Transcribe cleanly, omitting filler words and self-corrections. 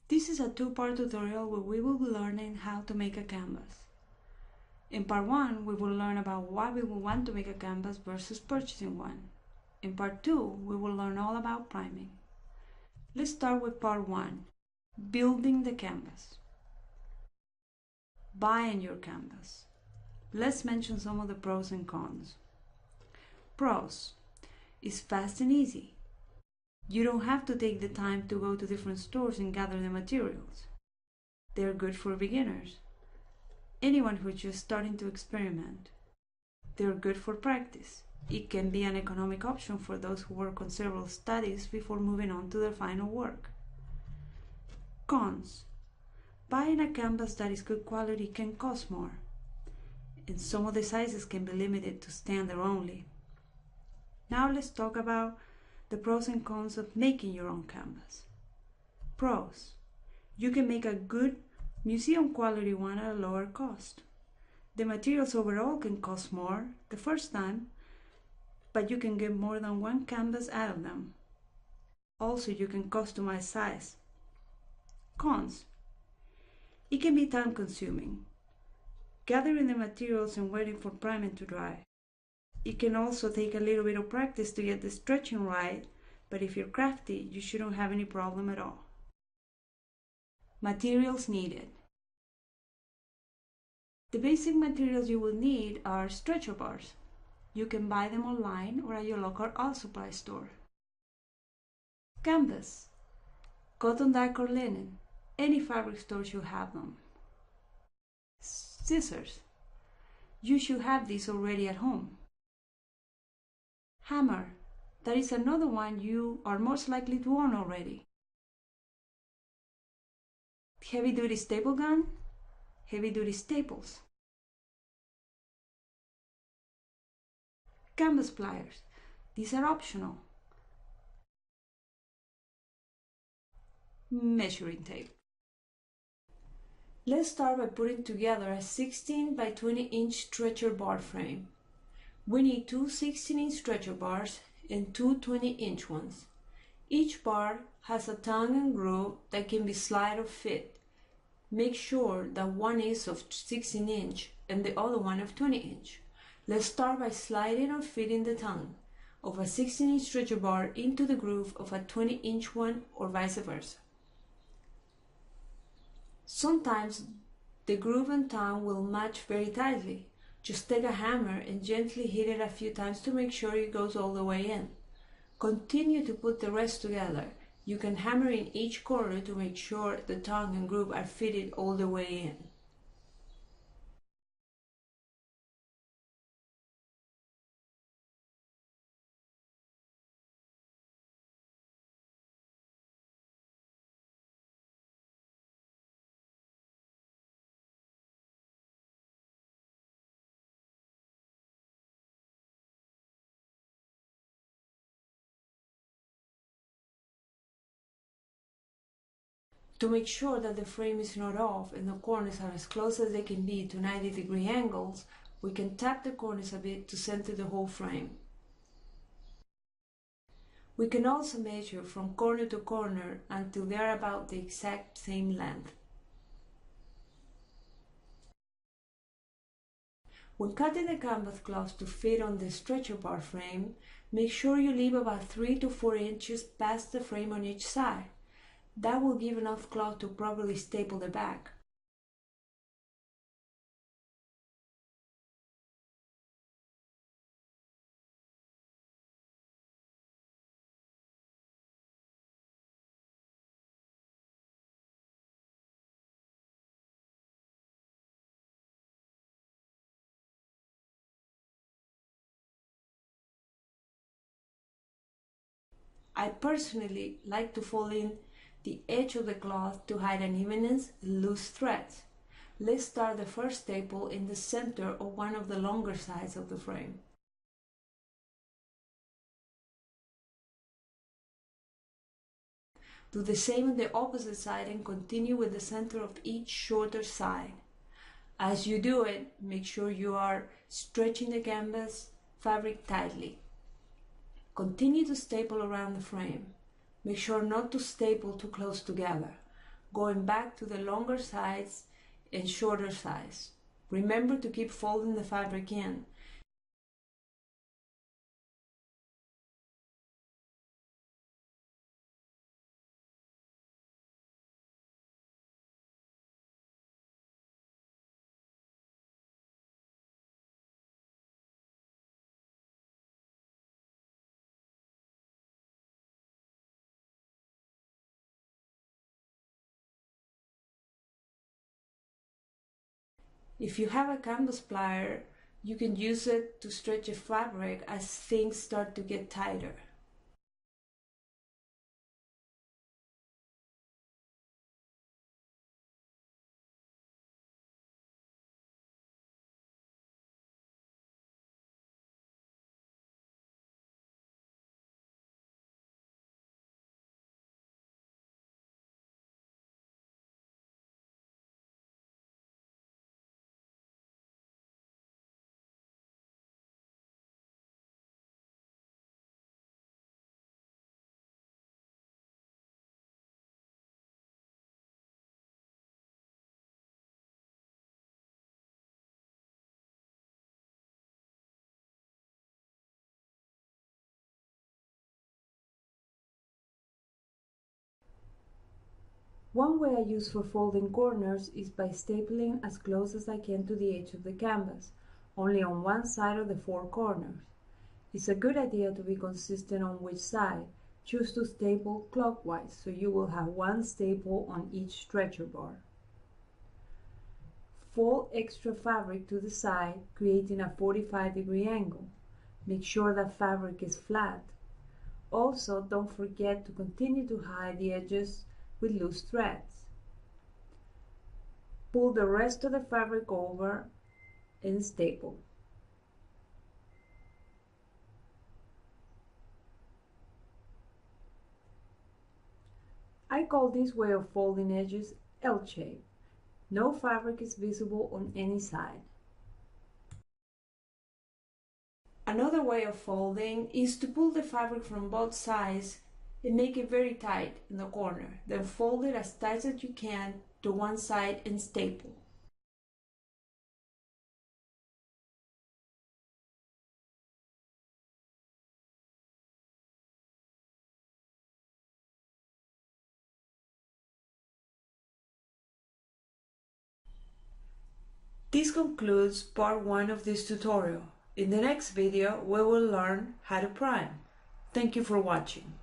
This is a two-part tutorial where we will be learning how to make a canvas. In part 1, we will learn about why we will want to make a canvas versus purchasing one. In part 2, we will learn all about priming. Let's start with part 1, building the canvas. Buying your canvas. Let's mention some of the pros and cons. Pros: it's fast and easy. You don't have to take the time to go to different stores and gather the materials. They're good for beginners, anyone who's just starting to experiment. They're good for practice. It can be an economic option for those who work on several studies before moving on to their final work. Cons: buying a canvas that is good quality can cost more, and some of the sizes can be limited to standard only. Now let's talk about the pros and cons of making your own canvas. Pros: you can make a good museum quality one at a lower cost. The materials overall can cost more the first time, but you can get more than one canvas out of them. Also, you can customize size. Cons: it can be time consuming, gathering the materials and waiting for priming to dry. It can also take a little bit of practice to get the stretching right, but if you're crafty, you shouldn't have any problem at all. Materials needed. The basic materials you will need are stretcher bars. You can buy them online or at your local art supply store. Canvas, cotton dyed or linen, any fabric store should have them. Scissors, you should have these already at home. Hammer, that is another one you are most likely to own already. Heavy-duty staple gun, heavy-duty staples. Canvas pliers, these are optional. Measuring tape. Let's start by putting together a 16 by 20 inch stretcher bar frame. We need two 16-inch stretcher bars and two 20-inch ones. Each bar has a tongue and groove that can be slide or fit. Make sure that one is of 16-inch and the other one of 20-inch. Let's start by sliding or fitting the tongue of a 16-inch stretcher bar into the groove of a 20-inch one, or vice versa. Sometimes the groove and tongue will match very tightly. Just take a hammer and gently hit it a few times to make sure it goes all the way in. Continue to put the rest together. You can hammer in each corner to make sure the tongue and groove are fitted all the way in. To make sure that the frame is not off and the corners are as close as they can be to 90-degree angles, we can tap the corners a bit to center the whole frame. We can also measure from corner to corner until they are about the exact same length. When cutting the canvas cloth to fit on the stretcher bar frame, make sure you leave about 3 to 4 inches past the frame on each side. That will give enough cloth to properly staple the back. I personally like to fold in the edge of the cloth to hide unevenness and loose threads. Let's start the first staple in the center of one of the longer sides of the frame. Do the same on the opposite side and continue with the center of each shorter side. As you do it, make sure you are stretching the canvas fabric tightly. Continue to staple around the frame. Make sure not to staple too close together. going back to the longer sides and shorter sides. Remember to keep folding the fabric in. If you have a canvas plier, you can use it to stretch a fabric as things start to get tighter. One way I use for folding corners is by stapling as close as I can to the edge of the canvas, only on one side of the four corners. It's a good idea to be consistent on which side. Choose to staple clockwise so you will have one staple on each stretcher bar. Fold extra fabric to the side, creating a 45-degree angle. Make sure that fabric is flat. Also, don't forget to continue to hide the edges with loose threads. Pull the rest of the fabric over and staple. I call this way of folding edges L-shape. No fabric is visible on any side. Another way of folding is to pull the fabric from both sides and make it very tight in the corner. Then fold it as tight as you can to one side and staple. This concludes part 1 of this tutorial. In the next video, we will learn how to prime. Thank you for watching.